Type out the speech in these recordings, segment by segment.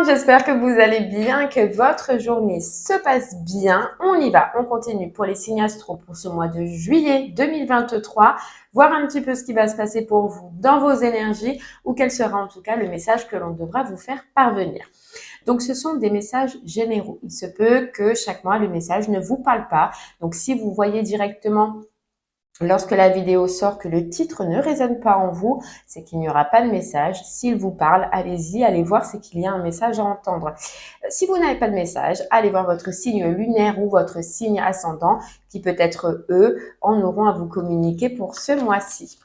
j'espère que vous allez bien, que votre journée se passe bien. On y va, on continue pour les signes astro pour ce mois de juillet 2023, voir un petit peu ce qui va se passer pour vous dans vos énergies ou quel sera en tout cas le message que l'on devra vous faire parvenir. Donc, ce sont des messages généraux. Il se peut que chaque mois, le message ne vous parle pas. Donc, si vous voyez directement lorsque la vidéo sort que le titre ne résonne pas en vous, c'est qu'il n'y aura pas de message. S'il vous parle, allez-y, allez voir, c'est qu'il y a un message à entendre. Si vous n'avez pas de message, allez voir votre signe lunaire ou votre signe ascendant, qui peut être eux, en auront à vous communiquer pour ce mois-ci.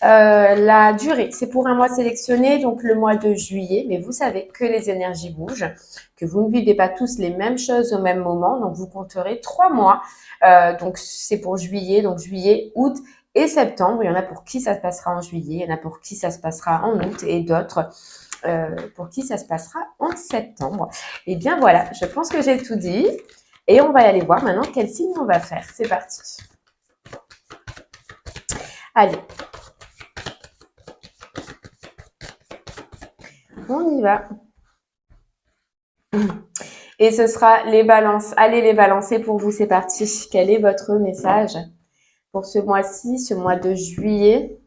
La durée, c'est pour un mois sélectionné, donc le mois de juillet, mais vous savez que les énergies bougent, que vous ne vivez pas tous les mêmes choses au même moment, donc vous compterez 3 mois, donc c'est pour juillet, donc juillet, août et septembre. Il y en a pour qui ça se passera en juillet, il y en a pour qui ça se passera en août et d'autres pour qui ça se passera en septembre. Et bien voilà, je pense que j'ai tout dit et on va aller voir maintenant quel signe on va faire. C'est parti. Allez. On y va. Et ce sera les balances. Allez les balancer pour vous, c'est parti. Quel est votre message pour ce mois-ci, ce mois de juillet?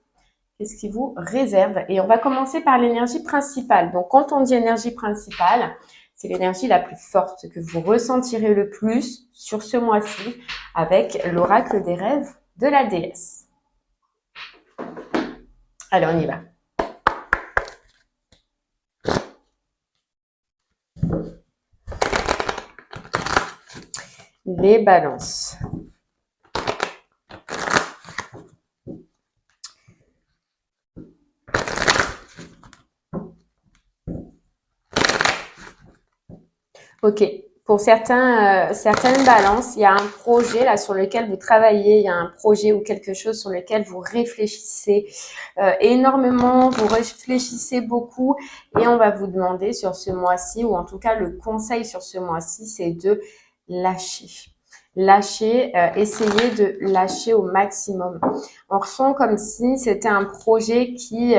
Qu'est-ce qui vous réserve? Et on va commencer par l'énergie principale. Donc, quand on dit énergie principale, c'est l'énergie la plus forte que vous ressentirez le plus sur ce mois-ci avec l'oracle des rêves de la déesse. Allez, on y va. Les balances. Ok, pour certaines balances, il y a un projet là sur lequel vous travaillez, il y a un projet ou quelque chose sur lequel vous réfléchissez énormément, vous réfléchissez beaucoup et on va vous demander sur ce mois-ci, ou en tout cas le conseil sur ce mois-ci, c'est de lâcher. Lâcher, essayez de lâcher au maximum. On ressent comme si c'était un projet qui,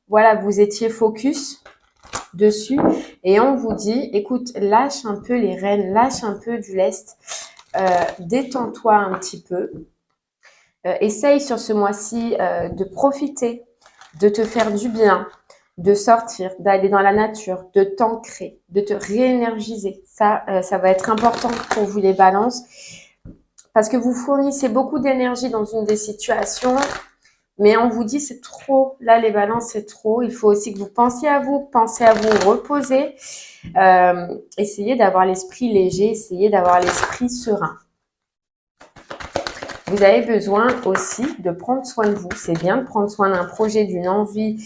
voilà, vous étiez focus dessus et on vous dit, écoute, lâche un peu les rênes, lâche un peu du lest, détends-toi un petit peu, essaye sur ce mois-ci de profiter, de te faire du bien, de sortir, d'aller dans la nature, de t'ancrer, de te réénergiser. Ça va être important pour vous les balances parce que vous fournissez beaucoup d'énergie dans une des situations. Mais on vous dit c'est trop, là les balances c'est trop, il faut aussi que vous pensiez à vous, pensez à vous reposer, essayez d'avoir l'esprit léger, essayez d'avoir l'esprit serein. Vous avez besoin aussi de prendre soin de vous, c'est bien de prendre soin d'un projet, d'une envie,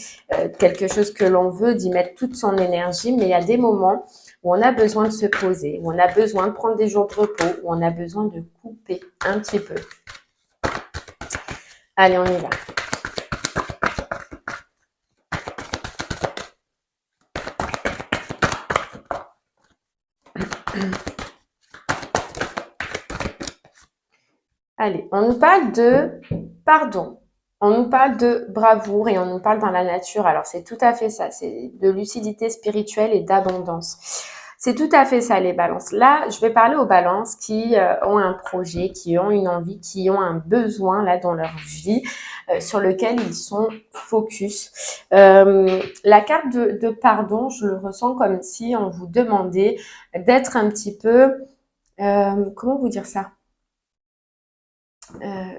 quelque chose que l'on veut, d'y mettre toute son énergie, mais il y a des moments où on a besoin de se poser, où on a besoin de prendre des jours de repos, où on a besoin de couper un petit peu. Allez, on y va. Allez, on nous parle de pardon, on nous parle de bravoure et on nous parle dans la nature. Alors, c'est tout à fait ça, c'est de lucidité spirituelle et d'abondance. C'est tout à fait ça, les balances. Là, je vais parler aux balances qui ont un projet, qui ont une envie, qui ont un besoin là dans leur vie, sur lequel ils sont focus. La carte de pardon, je le ressens comme si on vous demandait d'être un petit peu, comment vous dire ça?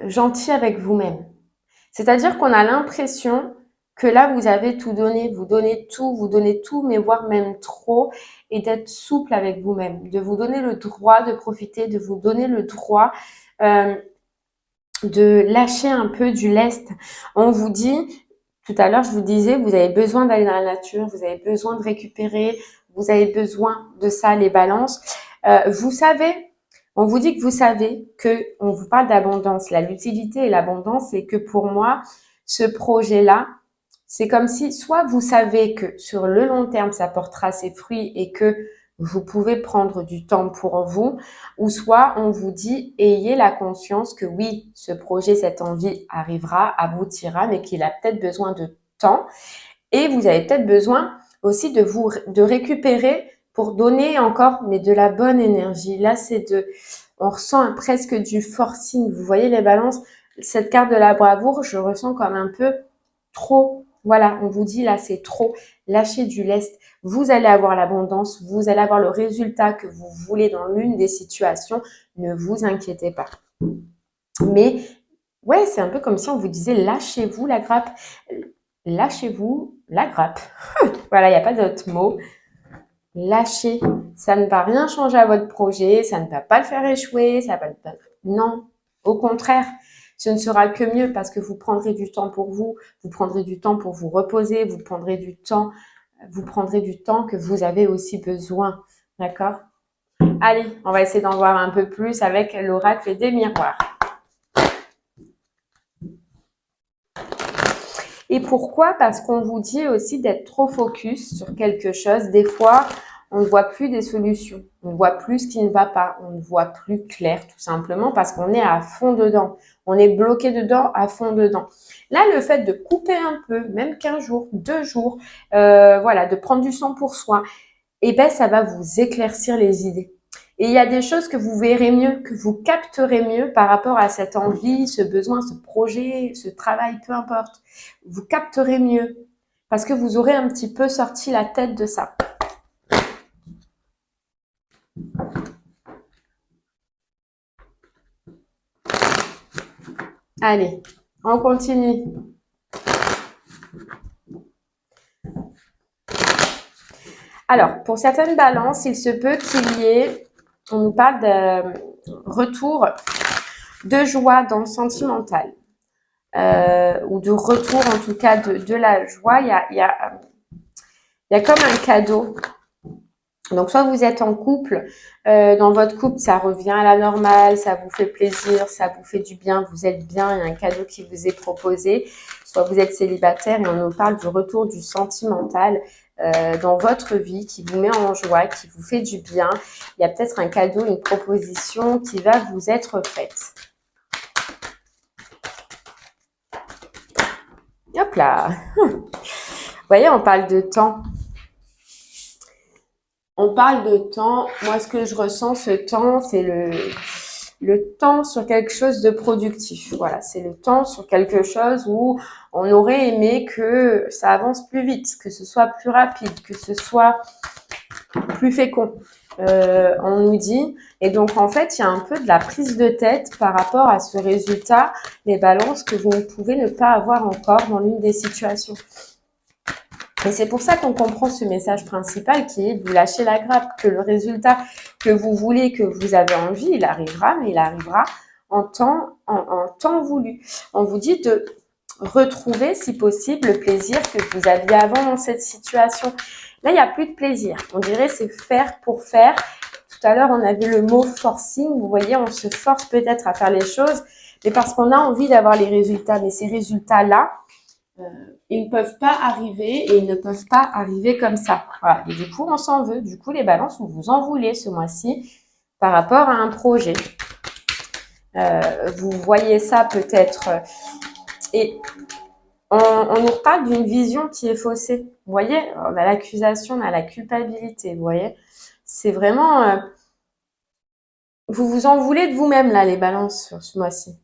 Gentil avec vous-même. C'est-à-dire qu'on a l'impression que là, vous avez tout donné, vous donnez tout, mais voire même trop, et d'être souple avec vous-même, de vous donner le droit de profiter, de vous donner le droit de lâcher un peu du lest. On vous dit, tout à l'heure, je vous disais, vous avez besoin d'aller dans la nature, vous avez besoin de récupérer, vous avez besoin de ça, les balances. Vous savez, on vous dit que vous savez que on vous parle d'abondance. La lucidité et l'abondance, c'est que pour moi, ce projet-là, c'est comme si soit vous savez que sur le long terme, ça portera ses fruits et que vous pouvez prendre du temps pour vous, ou soit on vous dit, ayez la conscience que oui, ce projet, cette envie arrivera, aboutira, mais qu'il a peut-être besoin de temps et vous avez peut-être besoin aussi de récupérer pour donner encore, mais de la bonne énergie. Là, on ressent presque du forcing. Vous voyez les balances, cette carte de la bravoure, je ressens comme un peu trop. Voilà, on vous dit là, c'est trop. Lâchez du lest. Vous allez avoir l'abondance, vous allez avoir le résultat que vous voulez dans l'une des situations. Ne vous inquiétez pas. Mais ouais, c'est un peu comme si on vous disait lâchez-vous la grappe. Lâchez-vous la grappe. Voilà, il n'y a pas d'autre mot. Lâchez. Ça ne va rien changer à votre projet, ça ne va pas le faire échouer, ça va pas... Non, au contraire, ce ne sera que mieux parce que vous prendrez du temps pour vous prendrez du temps pour vous reposer, vous prendrez du temps que vous avez aussi besoin. D'accord? Allez, on va essayer d'en voir un peu plus avec l'oracle des miroirs. Et pourquoi? Parce qu'on vous dit aussi d'être trop focus sur quelque chose. Des fois, on ne voit plus des solutions. On ne voit plus ce qui ne va pas. On ne voit plus clair, tout simplement, parce qu'on est à fond dedans. On est bloqué dedans, à fond dedans. Là, le fait de couper un peu, même qu'un jour, 2 jours, voilà, de prendre du sang pour soi, eh ben, ça va vous éclaircir les idées. Et il y a des choses que vous verrez mieux, que vous capterez mieux par rapport à cette envie, ce besoin, ce projet, ce travail, peu importe. Vous capterez mieux parce que vous aurez un petit peu sorti la tête de ça. Allez, on continue. Alors, pour certaines balances, il se peut qu'il y ait, on nous parle de retour de joie dans le sentimental. Ou de retour en tout cas de la joie, il y a comme un cadeau. Donc soit vous êtes en couple, dans votre couple ça revient à la normale, ça vous fait plaisir, ça vous fait du bien, vous êtes bien, il y a un cadeau qui vous est proposé, soit vous êtes célibataire et on nous parle du retour du sentimental dans votre vie qui vous met en joie, qui vous fait du bien. Il y a peut-être un cadeau, une proposition qui va vous être faite. Hop là. Vous voyez, on parle de temps. On parle de temps. Moi, ce que je ressens, ce temps, c'est le temps sur quelque chose de productif. Voilà, c'est le temps sur quelque chose où on aurait aimé que ça avance plus vite, que ce soit plus rapide, que ce soit plus fécond. On nous dit. Et donc, en fait, il y a un peu de la prise de tête par rapport à ce résultat, les balances que vous ne pouvez ne pas avoir encore dans l'une des situations. Et c'est pour ça qu'on comprend ce message principal qui est de vous lâcher la grappe, que le résultat que vous voulez, que vous avez envie, il arrivera, mais il arrivera en temps voulu. On vous dit de retrouver, si possible, le plaisir que vous aviez avant dans cette situation. Là, il n'y a plus de plaisir. On dirait c'est faire pour faire. Tout à l'heure, on avait le mot forcing. Vous voyez, on se force peut-être à faire les choses, mais parce qu'on a envie d'avoir les résultats. Mais ces résultats-là, ils ne peuvent pas arriver et ils ne peuvent pas arriver comme ça. Voilà. Et du coup, on s'en veut. Du coup, les balances, vous vous en voulez ce mois-ci par rapport à un projet. Vous voyez ça peut-être. Et on nous reparle d'une vision qui est faussée. Vous voyez, on a l'accusation, on a la culpabilité. Vous voyez, c'est vraiment... vous vous en voulez de vous-même, là, les balances, sur ce mois-ci.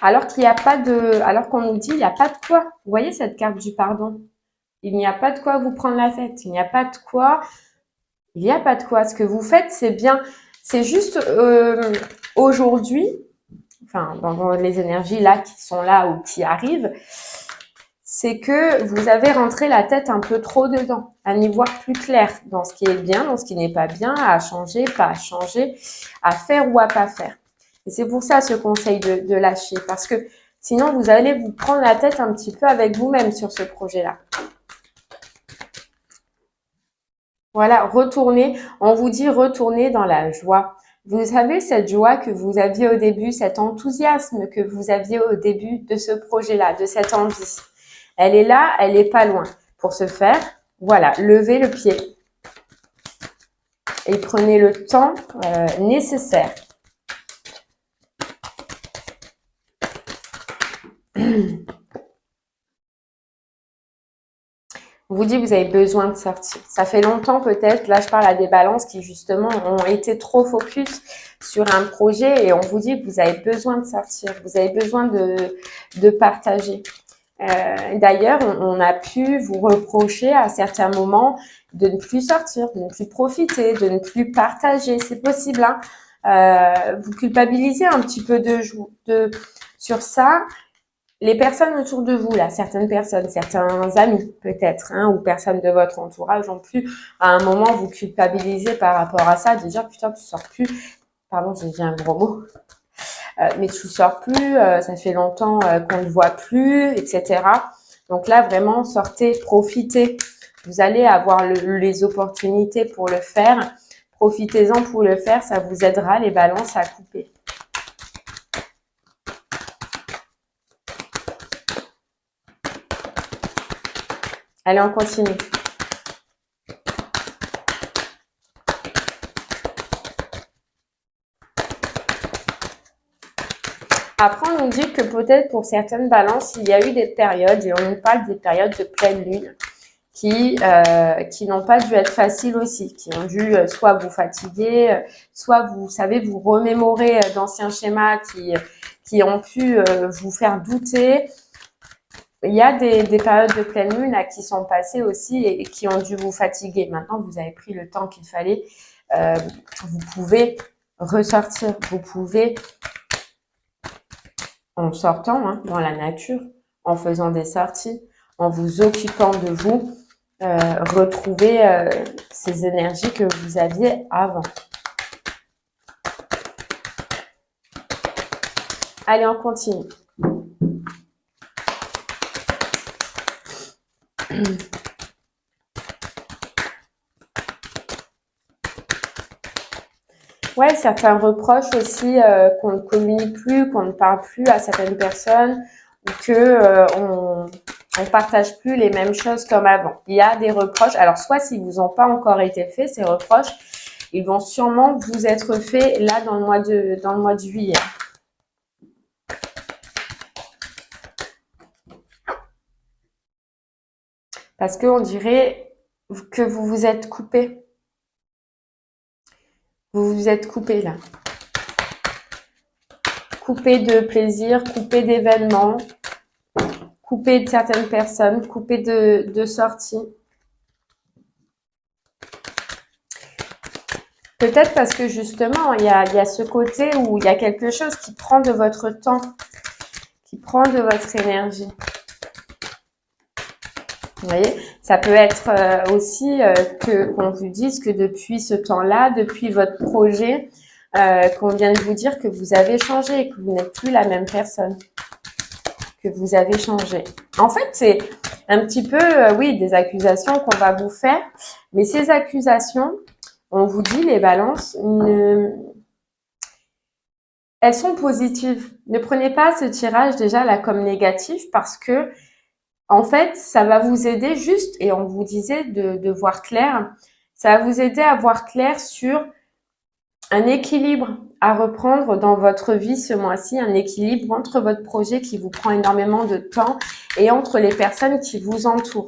Alors qu'il n'y a pas de, alors qu'on nous dit il n'y a pas de quoi. Vous voyez cette carte du pardon? Il n'y a pas de quoi vous prendre la tête. Il n'y a pas de quoi. Il n'y a pas de quoi. Ce que vous faites, c'est bien. C'est juste aujourd'hui, enfin dans les énergies là qui sont là ou qui arrivent, c'est que vous avez rentré la tête un peu trop dedans, à y voir plus clair dans ce qui est bien, dans ce qui n'est pas bien, à changer, pas à changer, à faire ou à pas faire. Et c'est pour ça ce conseil de lâcher, parce que sinon vous allez vous prendre la tête un petit peu avec vous-même sur ce projet-là. Voilà, retournez, on vous dit retournez dans la joie. Vous savez, cette joie que vous aviez au début, cet enthousiasme que vous aviez au début de ce projet-là, de cette envie. Elle est là, elle n'est pas loin. Pour ce faire, voilà, levez le pied et prenez le temps nécessaire. On vous dit que vous avez besoin de sortir. Ça fait longtemps peut-être, là je parle à des balances qui justement ont été trop focus sur un projet et on vous dit que vous avez besoin de sortir, vous avez besoin de partager. D'ailleurs, on a pu vous reprocher à certains moments de ne plus sortir, de ne plus profiter, de ne plus partager. C'est possible, hein. Vous culpabilisez un petit peu sur ça. Les personnes autour de vous, là, certaines personnes, certains amis peut-être, hein, ou personnes de votre entourage ont pu à un moment vous culpabiliser par rapport à ça, de dire putain tu sors plus, pardon j'ai dit un gros mot, mais tu sors plus, ça fait longtemps qu'on ne voit plus, etc. Donc là vraiment sortez, profitez, vous allez avoir les opportunités pour le faire, profitez-en pour le faire, ça vous aidera les balances à couper. Allez, on continue. Après, on nous dit que peut-être pour certaines balances, il y a eu des périodes, et on nous parle des périodes de pleine lune, qui n'ont pas dû être faciles aussi, qui ont dû soit vous fatiguer, soit vous savez, vous remémorer d'anciens schémas qui ont pu vous faire douter. Il y a des périodes de pleine lune là, qui sont passées aussi et qui ont dû vous fatiguer. Maintenant, vous avez pris le temps qu'il fallait. Vous pouvez ressortir. Vous pouvez, en sortant dans la nature, en faisant des sorties, en vous occupant de vous, retrouver ces énergies que vous aviez avant. Allez, on continue. Ouais, certains reprochent aussi qu'on ne communique plus, qu'on ne parle plus à certaines personnes ou que on partage plus les mêmes choses comme avant. Il y a des reproches. Alors, soit s'ils vous ont pas encore été faits, ces reproches, ils vont sûrement vous être faits là dans le mois de juillet. Parce qu'on dirait que vous vous êtes coupé. Vous vous êtes coupé là. Coupé de plaisir, coupé d'événements, coupé de certaines personnes, coupé de sorties. Peut-être parce que justement, il y a ce côté où il y a quelque chose qui prend de votre temps, qui prend de votre énergie. Vous voyez, ça peut être aussi qu'on vous dise que depuis ce temps-là, depuis votre projet, qu'on vient de vous dire que vous avez changé, que vous n'êtes plus la même personne, que vous avez changé. En fait, c'est un petit peu, oui, des accusations qu'on va vous faire, mais ces accusations, on vous dit, les balances, elles sont positives. Ne prenez pas ce tirage déjà là comme négatif parce que en fait, ça va vous aider juste, et on vous disait de voir clair, ça va vous aider à voir clair sur un équilibre à reprendre dans votre vie ce mois-ci, un équilibre entre votre projet qui vous prend énormément de temps et entre les personnes qui vous entourent.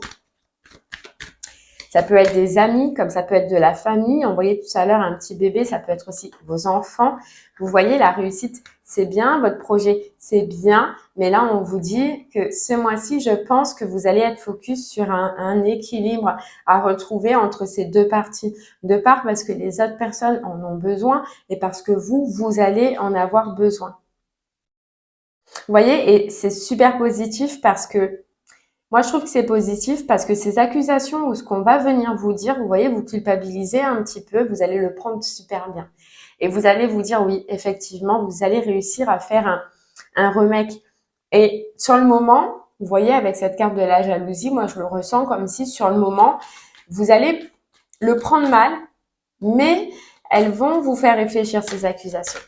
Ça peut être des amis, comme ça peut être de la famille. On voyait tout à l'heure un petit bébé, ça peut être aussi vos enfants. Vous voyez, la réussite, c'est bien, votre projet, c'est bien. Mais là, on vous dit que ce mois-ci, je pense que vous allez être focus sur un équilibre à retrouver entre ces deux parties. De part parce que les autres personnes en ont besoin et parce que vous allez en avoir besoin. Vous voyez, et c'est super positif parce que moi, je trouve que c'est positif parce que ces accusations ou ce qu'on va venir vous dire, vous voyez, vous culpabilisez un petit peu, vous allez le prendre super bien. Et vous allez vous dire, oui, effectivement, vous allez réussir à faire un remake. Et sur le moment, vous voyez, avec cette carte de la jalousie, moi, je le ressens comme si sur le moment, vous allez le prendre mal, mais elles vont vous faire réfléchir ces accusations.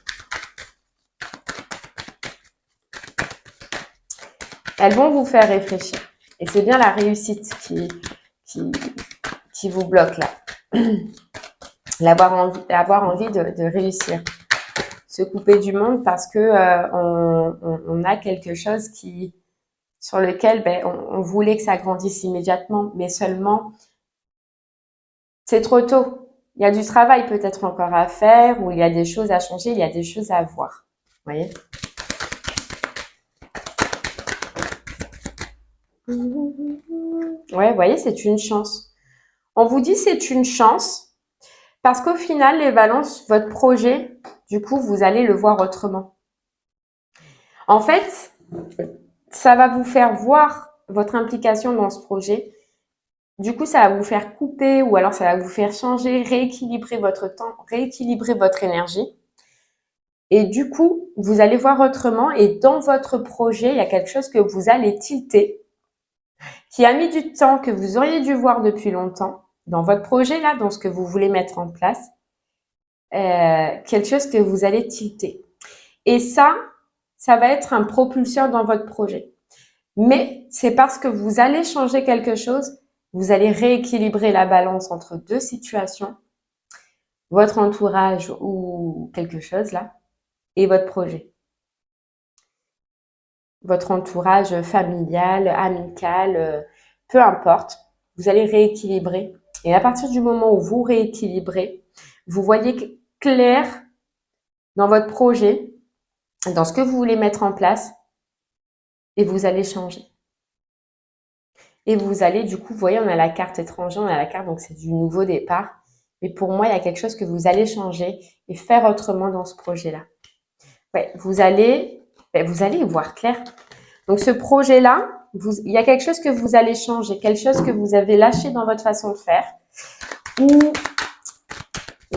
Elles vont vous faire réfléchir. Et c'est bien la réussite qui vous bloque là. Avoir envie de réussir. Se couper du monde parce que on a quelque chose sur lequel on voulait que ça grandisse immédiatement, mais seulement c'est trop tôt. Il y a du travail peut-être encore à faire, ou il y a des choses à changer, il y a des choses à voir. Vous voyez? Ouais, vous voyez, c'est une chance. On vous dit c'est une chance parce qu'au final, les balances, votre projet, du coup, vous allez le voir autrement. En fait, ça va vous faire voir votre implication dans ce projet. Du coup, ça va vous faire couper ou alors ça va vous faire changer, rééquilibrer votre temps, rééquilibrer votre énergie. Et du coup, vous allez voir autrement et dans votre projet, il y a quelque chose que vous allez tilter, qui a mis du temps, que vous auriez dû voir depuis longtemps, dans votre projet là, dans ce que vous voulez mettre en place, quelque chose que vous allez tilter. Et ça va être un propulseur dans votre projet. Mais c'est parce que vous allez changer quelque chose, vous allez rééquilibrer la balance entre deux situations, votre entourage ou quelque chose là, et votre projet. Votre entourage familial, amical, peu importe, vous allez rééquilibrer. Et à partir du moment où vous rééquilibrez, vous voyez clair dans votre projet, dans ce que vous voulez mettre en place, et vous allez changer. Et vous allez, du coup, vous voyez, on a la carte étranger, on a la carte, donc c'est du nouveau départ. Mais pour moi, il y a quelque chose que vous allez changer et faire autrement dans ce projet-là. Ouais, vous allez y voir clair. Donc, ce projet-là, il y a quelque chose que vous allez changer, quelque chose que vous avez lâché dans votre façon de faire ou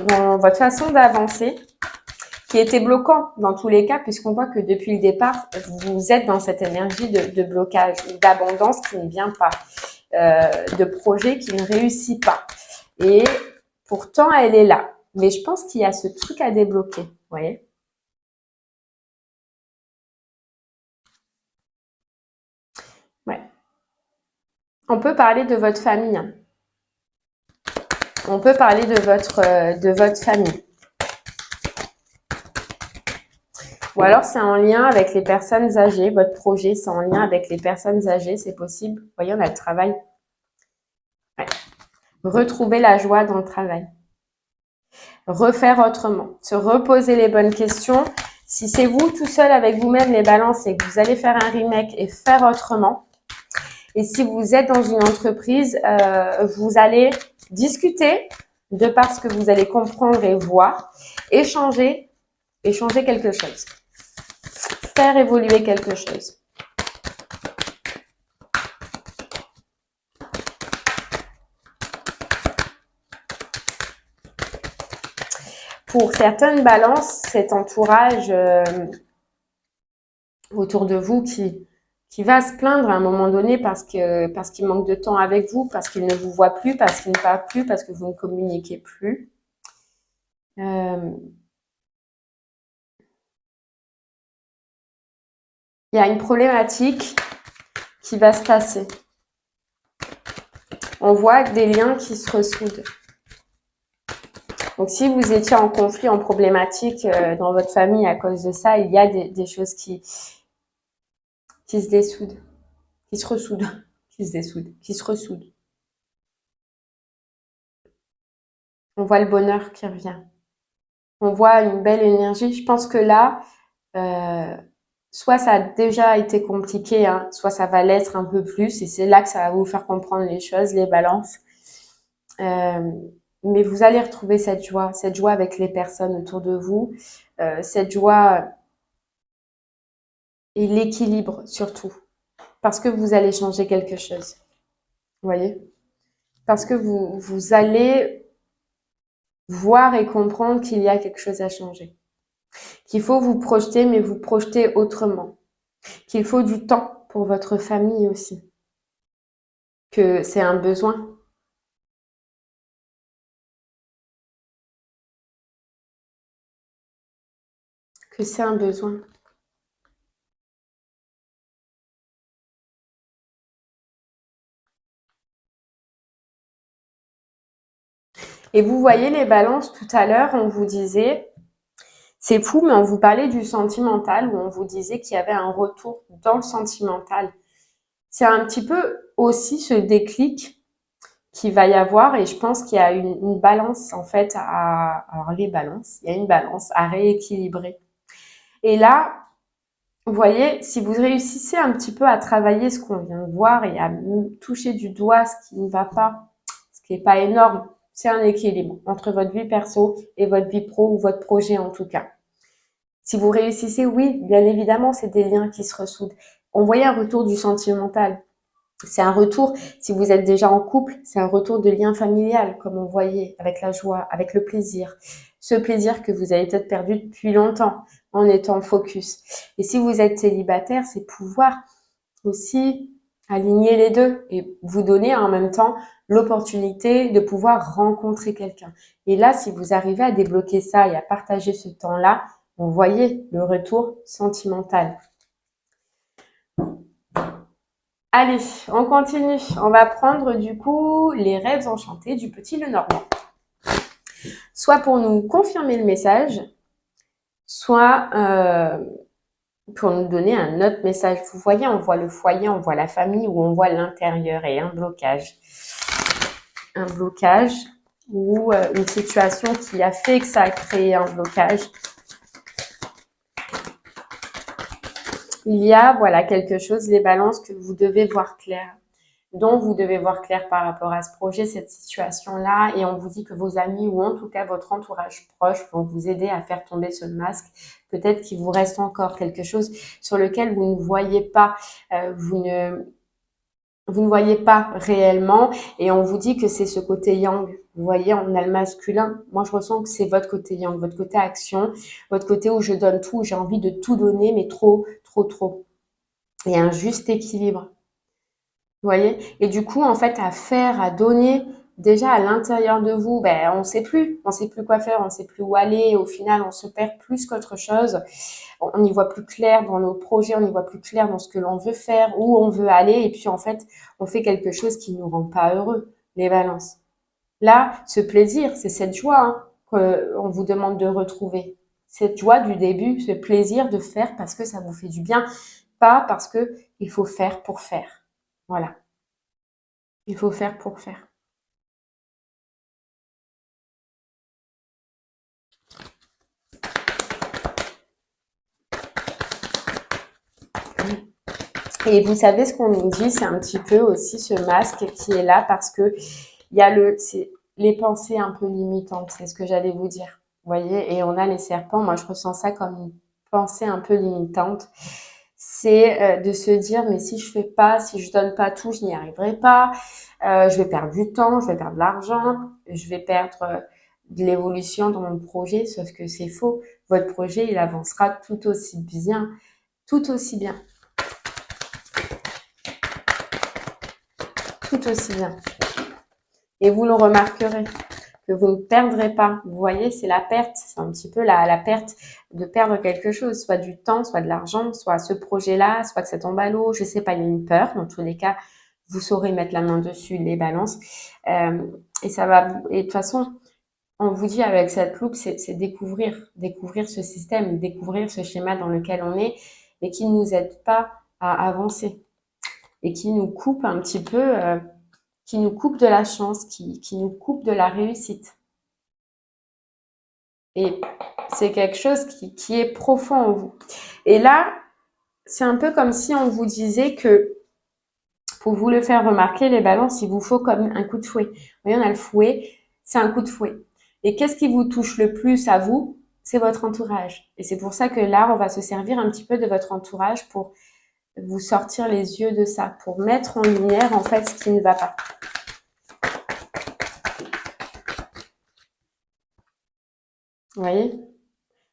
dans votre façon d'avancer, qui était bloquant dans tous les cas, puisqu'on voit que depuis le départ, vous êtes dans cette énergie de blocage ou d'abondance qui ne vient pas, de projet qui ne réussit pas. Et pourtant, elle est là. Mais je pense qu'il y a ce truc à débloquer, vous voyez. Ouais. On peut parler de votre famille. Hein. On peut parler de votre famille. Ou alors, c'est en lien avec les personnes âgées. Votre projet, c'est en lien avec les personnes âgées. C'est possible. Vous voyez, on a le travail. Ouais. Retrouver la joie dans le travail. Refaire autrement. Se reposer les bonnes questions. Si c'est vous tout seul avec vous-même les balances et que vous allez faire un remake et faire autrement. Et si vous êtes dans une entreprise, vous allez discuter de par ce que vous allez comprendre et voir, échanger quelque chose. Faire évoluer quelque chose. Pour certaines balances, cet entourage autour de vous qui va se plaindre à un moment donné parce qu'il manque de temps avec vous, parce qu'il ne vous voit plus, parce qu'il ne parle plus, parce que vous ne communiquez plus. Il y a une problématique qui va se passer. On voit des liens qui se ressoudent. Donc, si vous étiez en conflit, en problématique dans votre famille à cause de ça, il y a des choses qui se dessoudent, qui se ressoudent, qui se dessoudent, qui se ressoudent. On voit le bonheur qui revient. On voit une belle énergie. Je pense que là, soit ça a déjà été compliqué, hein, soit ça va l'être un peu plus. Et c'est là que ça va vous faire comprendre les choses, les balances. Mais vous allez retrouver cette joie avec les personnes autour de vous, cette joie et l'équilibre surtout, parce que vous allez changer quelque chose. Vous voyez? Parce que vous allez voir et comprendre qu'il y a quelque chose à changer. Qu'il faut vous projeter, mais vous projeter autrement. Qu'il faut du temps pour votre famille aussi. Que c'est un besoin. Que c'est un besoin. Et vous voyez les balances tout à l'heure, on vous disait, c'est fou, mais on vous parlait du sentimental, où on vous disait qu'il y avait un retour dans le sentimental. c'est un petit peu aussi ce déclic qu'il va y avoir et je pense qu'il y a une balance en fait alors les balances, il y a une balance à rééquilibrer. Et là, vous voyez, si vous réussissez un petit peu à travailler ce qu'on vient de voir et à toucher du doigt ce qui ne va pas, ce qui n'est pas énorme, c'est un équilibre entre votre vie perso et votre vie pro ou votre projet en tout cas. Si vous réussissez, oui, bien évidemment, c'est des liens qui se ressoudent. On voyait un retour du sentimental. C'est un retour, si vous êtes déjà en couple, c'est un retour de lien familial, comme on voyait, avec la joie, avec le plaisir. Ce plaisir que vous avez peut-être perdu depuis longtemps en étant focus. Et si vous êtes célibataire, c'est pouvoir aussi aligner les deux et vous donner en même temps l'opportunité de pouvoir rencontrer quelqu'un. Et là, si vous arrivez à débloquer ça et à partager ce temps-là, vous voyez le retour sentimental. Allez, on continue. On va prendre du coup les rêves enchantés du petit Lenormand. Soit pour nous confirmer le message, soit pour nous donner un autre message. Vous voyez, on voit le foyer, on voit la famille ou on voit l'intérieur et un blocage. Un blocage ou une situation qui a fait que ça a créé un blocage. Il y a, voilà, quelque chose, les balances que vous devez voir clair, dont vous devez voir clair par rapport à ce projet, cette situation-là, et on vous dit que vos amis ou en tout cas votre entourage proche vont vous aider à faire tomber ce masque. Peut-être qu'il vous reste encore quelque chose sur lequel vous ne voyez pas, vous ne voyez pas réellement, et on vous dit que c'est ce côté yang. Vous voyez, on a le masculin. Moi, je ressens que c'est votre côté yang, votre côté action, votre côté où je donne tout, j'ai envie de tout donner, mais trop, trop, trop. Il y a un juste équilibre. Vous voyez? Et du coup, en fait, à faire, à donner, déjà à l'intérieur de vous, ben, on sait plus quoi faire, on sait plus où aller. Et au final, on se perd plus qu'autre chose. On y voit plus clair dans nos projets, on y voit plus clair dans ce que l'on veut faire, où on veut aller. Et puis, en fait, on fait quelque chose qui nous rend pas heureux, les balances. Là, ce plaisir, c'est cette joie qu'on vous demande de retrouver. Cette joie du début, ce plaisir de faire parce que ça vous fait du bien, pas parce que il faut faire pour faire. Voilà. Il faut faire pour faire. Et vous savez ce qu'on nous dit, c'est un petit peu aussi ce masque qui est là parce que il y a c'est les pensées un peu limitantes, c'est ce que j'allais vous dire. Vous voyez, et on a les serpents, moi je ressens ça comme une pensée un peu limitante. C'est de se dire, mais si je fais pas, si je donne pas tout, je n'y arriverai pas, je vais perdre du temps, je vais perdre de l'argent, je vais perdre de l'évolution dans mon projet, sauf que c'est faux. Votre projet, il avancera tout aussi bien, tout aussi bien. Tout aussi bien. Et vous le remarquerez que vous ne perdrez pas. Vous voyez, c'est la perte. C'est un petit peu la perte de perdre quelque chose, soit du temps, soit de l'argent, soit ce projet-là, soit que ça tombe à l'eau. Je sais pas, il y a une peur. Dans tous les cas, vous saurez mettre la main dessus, les balances. Et ça va. Et de toute façon, on vous dit avec cette loupe, c'est découvrir ce système, découvrir ce schéma dans lequel on est, mais qui ne nous aide pas à avancer et qui nous coupe un petit peu. Qui nous coupe de la chance, qui nous coupe de la réussite. Et c'est quelque chose qui est profond en vous. Et là, c'est un peu comme si on vous disait que pour vous le faire remarquer, les balances, il vous faut comme un coup de fouet. Vous voyez, on a le fouet, c'est un coup de fouet. Et qu'est-ce qui vous touche le plus à vous? C'est votre entourage. Et c'est pour ça que là, on va se servir un petit peu de votre entourage pour vous sortir les yeux de ça, pour mettre en lumière en fait ce qui ne va pas. Vous voyez?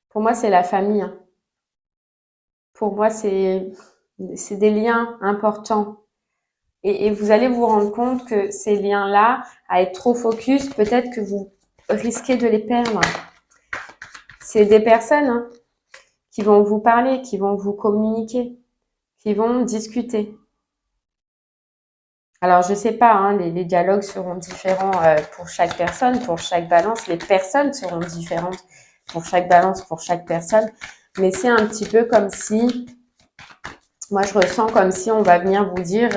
Pour moi, c'est la famille. Hein. Pour moi, c'est des liens importants. Et vous allez vous rendre compte que ces liens-là, à être trop focus, peut-être que vous risquez de les perdre. C'est des personnes qui vont vous parler, qui vont vous communiquer, qui vont discuter. Alors, je sais pas, les dialogues seront différents pour chaque personne, pour chaque balance. Les personnes seront différentes pour chaque balance, pour chaque personne. Mais c'est un petit peu comme si Moi, je ressens comme si on va venir vous dire,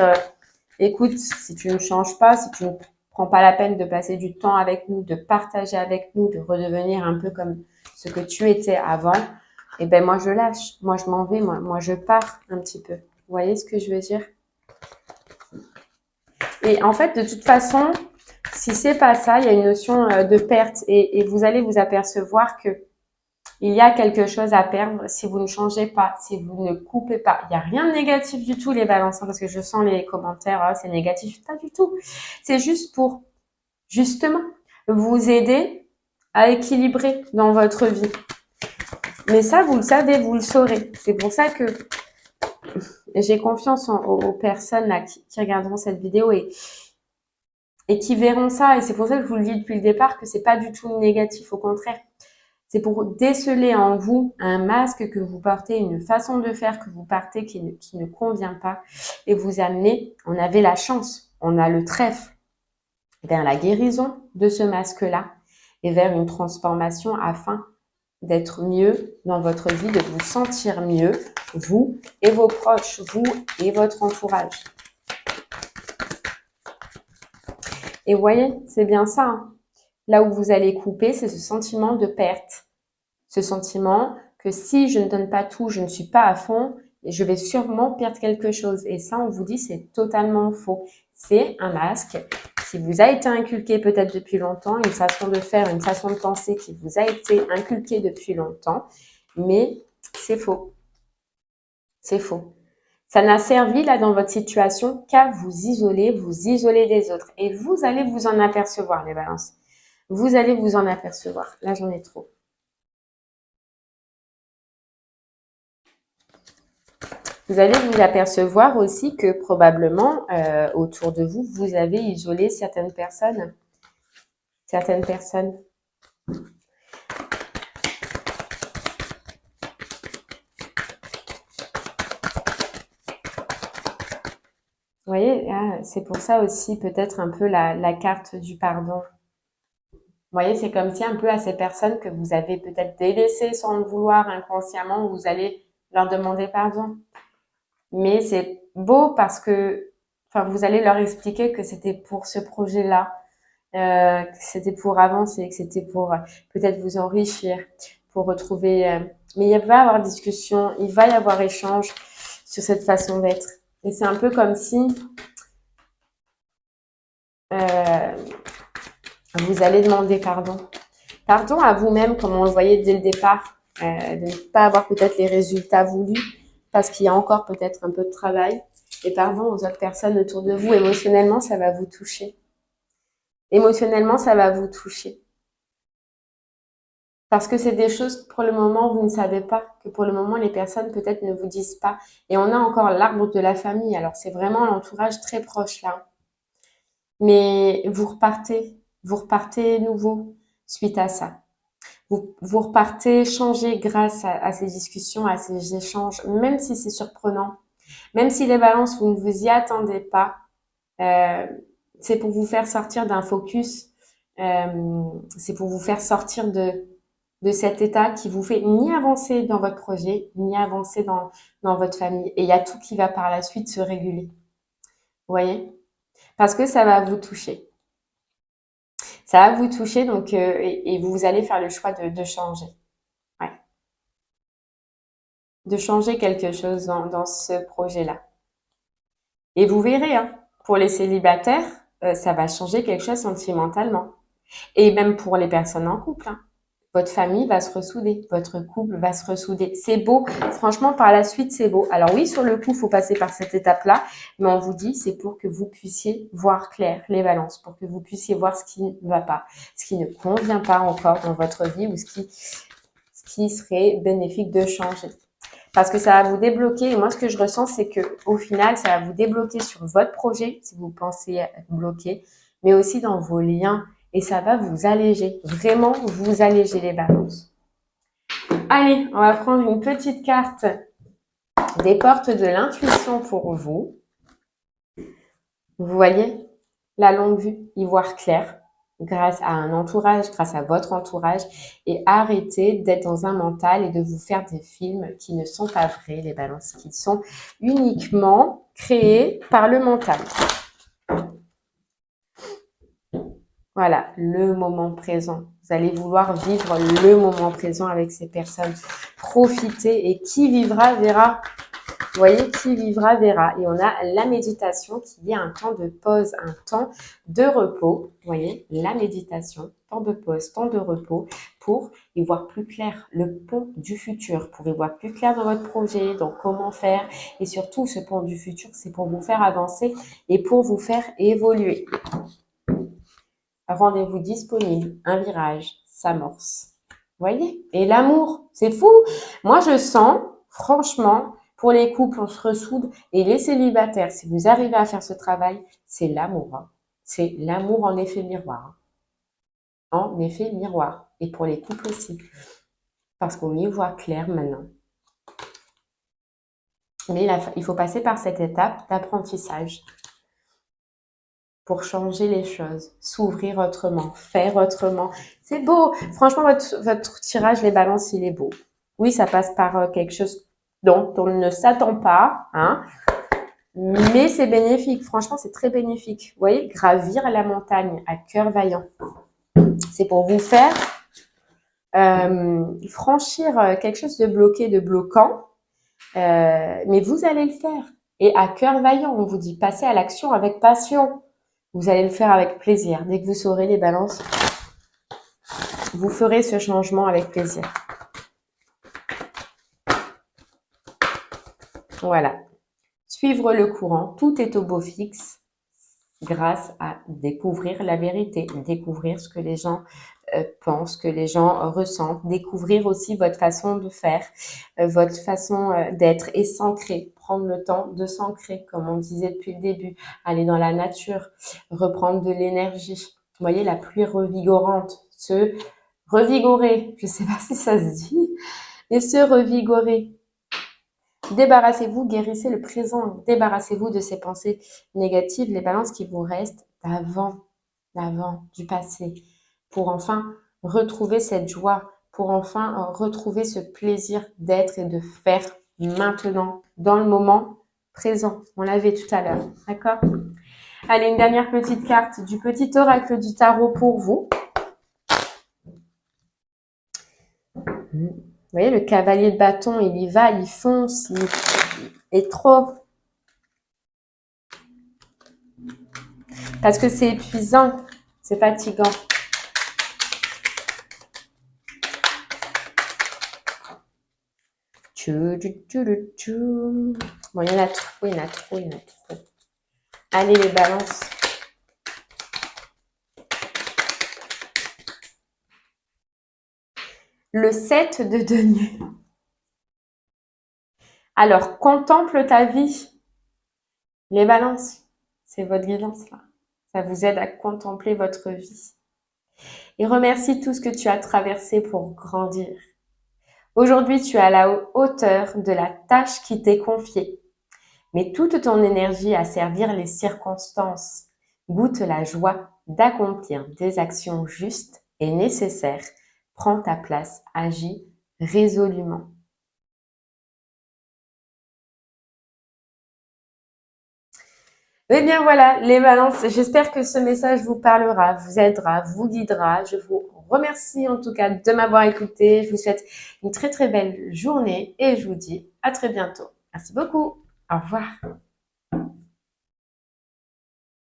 écoute, si tu ne changes pas, si tu ne prends pas la peine de passer du temps avec nous, de partager avec nous, de redevenir un peu comme ce que tu étais avant, eh ben moi, je lâche. Moi, je m'en vais. Moi, je pars un petit peu. Vous voyez ce que je veux dire? Et en fait, de toute façon, si c'est pas ça, il y a une notion de perte et vous allez vous apercevoir que il y a quelque chose à perdre si vous ne changez pas, si vous ne coupez pas. Il n'y a rien de négatif du tout, les balances, parce que je sens les commentaires, oh, c'est négatif. Pas du tout. C'est juste pour, justement, vous aider à équilibrer dans votre vie. Mais ça, vous le savez, vous le saurez. C'est pour ça que j'ai confiance aux personnes là, qui regarderont cette vidéo et qui verront ça. Et c'est pour ça que je vous le dis depuis le départ que c'est pas du tout négatif. Au contraire, c'est pour déceler en vous un masque que vous portez, une façon de faire que vous partez qui ne convient pas et vous amener, on avait la chance, on a le trèfle vers la guérison de ce masque-là et vers une transformation afin d'être mieux dans votre vie, de vous sentir mieux, vous et vos proches, vous et votre entourage. Et vous voyez, c'est bien ça. Hein. Là où vous allez couper, c'est ce sentiment de perte. Ce sentiment que si je ne donne pas tout, je ne suis pas à fond, et je vais sûrement perdre quelque chose. Et ça, on vous dit, c'est totalement faux. C'est un masque qui vous a été inculqué peut-être depuis longtemps, une façon de faire, une façon de penser qui vous a été inculquée depuis longtemps, mais c'est faux. C'est faux. Ça n'a servi là dans votre situation qu'à vous isoler des autres. Et vous allez vous en apercevoir, les balances. Vous allez vous en apercevoir. Là, j'en ai trop. Vous allez vous apercevoir aussi que probablement autour de vous, vous avez isolé certaines personnes. Certaines personnes. Vous voyez, c'est pour ça aussi peut-être un peu la carte du pardon. Vous voyez, c'est comme si un peu à ces personnes que vous avez peut-être délaissées sans le vouloir inconsciemment, vous allez leur demander pardon. Mais c'est beau parce que, enfin, vous allez leur expliquer que c'était pour ce projet-là, que c'était pour avancer, que c'était pour peut-être vous enrichir, pour retrouver. Mais il va y avoir discussion, il va y avoir échange sur cette façon d'être. Et c'est un peu comme si vous allez demander pardon. Pardon à vous-même, comme on le voyait dès le départ, de ne pas avoir peut-être les résultats voulus, parce qu'il y a encore peut-être un peu de travail. Et pardon aux autres personnes autour de vous. Émotionnellement, ça va vous toucher. Émotionnellement, ça va vous toucher. Parce que c'est des choses que pour le moment, vous ne savez pas, que pour le moment, les personnes peut-être ne vous disent pas. Et on a encore l'arbre de la famille. Alors, c'est vraiment l'entourage très proche là. Mais vous repartez nouveau suite à ça. Vous repartez changé grâce à ces discussions, à ces échanges, même si c'est surprenant. Même si les balances, vous ne vous y attendez pas, c'est pour vous faire sortir d'un focus, c'est pour vous faire sortir de cet état qui vous fait ni avancer dans votre projet, ni avancer dans votre famille. Et il y a tout qui va par la suite se réguler. Vous voyez? Parce que ça va vous toucher. Ça va vous toucher, donc, et vous allez faire le choix de changer. Ouais. De changer quelque chose dans ce projet-là. Et vous verrez, hein, pour les célibataires, ça va changer quelque chose sentimentalement. Et même pour les personnes en couple, hein. Votre famille va se ressouder, votre couple va se ressouder. C'est beau, franchement, par la suite, c'est beau. Alors oui, sur le coup, il faut passer par cette étape-là, mais on vous dit, c'est pour que vous puissiez voir clair les balances, pour que vous puissiez voir ce qui ne va pas, ce qui ne convient pas encore dans votre vie ou ce qui serait bénéfique de changer. Parce que ça va vous débloquer. Et moi, ce que je ressens, c'est que au final, ça va vous débloquer sur votre projet, si vous pensez être bloqué, mais aussi dans vos liens. Et ça va vous alléger, vraiment vous alléger les balances. Allez, on va prendre une petite carte des portes de l'intuition pour vous. Vous voyez, la longue vue, y voir clair. grâce à un entourage, grâce à votre entourage, et arrêtez d'être dans un mental et de vous faire des films qui ne sont pas vrais, les balances, qui sont uniquement créés par le mental. Voilà, le moment présent. Vous allez vouloir vivre le moment présent avec ces personnes. Profitez et qui vivra verra. Vous voyez, qui vivra verra. Et on a la méditation qui est un temps de pause, un temps de repos. Vous voyez, la méditation, temps de pause, temps de repos pour y voir plus clair, le pont du futur, pour y voir plus clair dans votre projet, dans comment faire. Et surtout, ce pont du futur, c'est pour vous faire avancer et pour vous faire évoluer. Rendez-vous disponible, un virage s'amorce. Vous voyez? Et l'amour, c'est fou. Moi, je sens, franchement, pour les couples, on se ressoude. Et les célibataires, si vous arrivez à faire ce travail, c'est l'amour. Hein. C'est l'amour en effet miroir. Hein. En effet miroir. Et pour les couples aussi. Parce qu'on y voit clair maintenant. Mais il faut passer par cette étape d'apprentissage pour changer les choses, s'ouvrir autrement, faire autrement. C'est beau. Franchement, votre tirage, les balances, il est beau. Oui, ça passe par quelque chose dont on ne s'attend pas, hein, mais c'est bénéfique. Franchement, c'est très bénéfique. Vous voyez, gravir la montagne à cœur vaillant. C'est pour vous faire franchir quelque chose de bloqué, de bloquant, mais vous allez le faire. Et à cœur vaillant, on vous dit passez à l'action avec passion. Vous allez le faire avec plaisir. Dès que vous saurez les balances, vous ferez ce changement avec plaisir. Voilà. Suivre le courant, tout est au beau fixe grâce à découvrir la vérité, découvrir ce que les gens pensent, que les gens ressentent, découvrir aussi votre façon de faire, votre façon d'être et s'ancrer, prendre le temps de s'ancrer, comme on disait depuis le début, aller dans la nature, reprendre de l'énergie. Vous voyez, la pluie revigorante, se revigorer, je ne sais pas si ça se dit, mais se revigorer. Débarrassez-vous, guérissez le présent, débarrassez-vous de ces pensées négatives, les balances qui vous restent d'avant, du passé, pour enfin retrouver cette joie, pour enfin retrouver ce plaisir d'être et de faire maintenant, dans le moment présent. On l'avait tout à l'heure, d'accord? Allez, une dernière petite carte du petit oracle du tarot pour vous. Vous voyez, le cavalier de bâton, il y va, il fonce, il est trop. Parce que c'est épuisant, c'est fatigant. Bon, il y en a trop, il y en a trop, il y en a trop. Allez, les balances. Le 7 de denier. Alors, contemple ta vie. Les balances, c'est votre guidance là. Ça vous aide à contempler votre vie. Et remercie tout ce que tu as traversé pour grandir. Aujourd'hui, tu es à la hauteur de la tâche qui t'est confiée. Mets toute ton énergie à servir les circonstances. Goûte la joie d'accomplir des actions justes et nécessaires. Prends ta place, agis résolument. Eh bien voilà, les balances, j'espère que ce message vous parlera, vous aidera, vous guidera. Je vous remercie en tout cas de m'avoir écouté. Je vous souhaite une très très belle journée et je vous dis à très bientôt. Merci beaucoup. Au revoir.